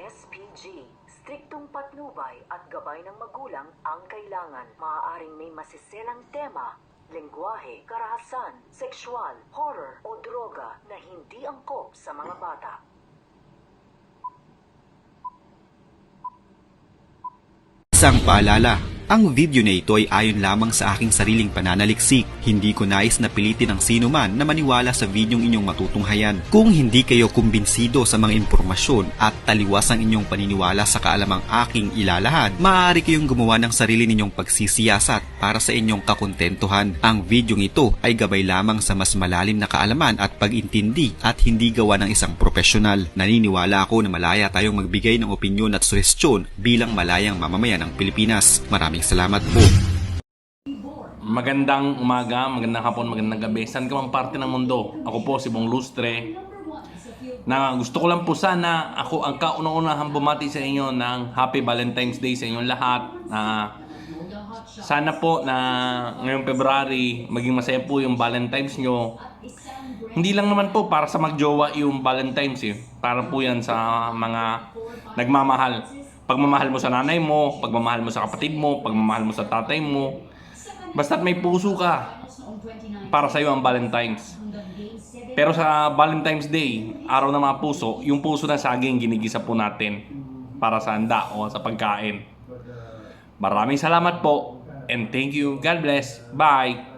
SPG, striktong patnubay at gabay ng magulang ang kailangan. Maaaring may masiselang tema, lengguwahe, karahasan, sexual, horror o droga na hindi angkop sa mga bata. Isang paalala, ang video na ito ay ayon lamang sa aking sariling pananaliksik. Hindi ko nais na pilitin ang sino man na maniwala sa videong inyong matutunghayan. Kung hindi kayo kumbinsido sa mga impormasyon at taliwas ang inyong paniniwala sa kaalamang aking ilalahad, maaari kayong gumawa ng sarili ninyong pagsisiyasat para sa inyong kakontentuhan. Ang videong ito ay gabay lamang sa mas malalim na kaalaman at pag-intindi at hindi gawa ng isang profesional. Naniniwala ako na malaya tayong magbigay ng opinyon at suhestyon bilang malayang mamamayan ng Pilipinas. Maraming salamat po. Magandang umaga, magandang hapon, magandang gabi. Saan ka mang parte ng mundo? Ako po si Bong Lustre. Na gusto ko lang po sana ako ang kauna-unahang bumati sa inyo ng Happy Valentine's Day sa inyong lahat. Sana po na ngayong February maging masaya po yung Valentine's nyo. Hindi lang naman po para sa magjowa yung Valentine's Para po yan sa mga nagmamahal. Pagmamahal mo sa nanay mo, pagmamahal mo sa kapatid mo, pagmamahal mo sa tatay mo. Basta't may puso ka, para sa'yo ang Valentine's. Pero sa Valentine's Day, araw ng mga puso, yung puso ng saging ginigisa po natin para sa handa o sa pagkain. Maraming salamat po and thank you. God bless. Bye!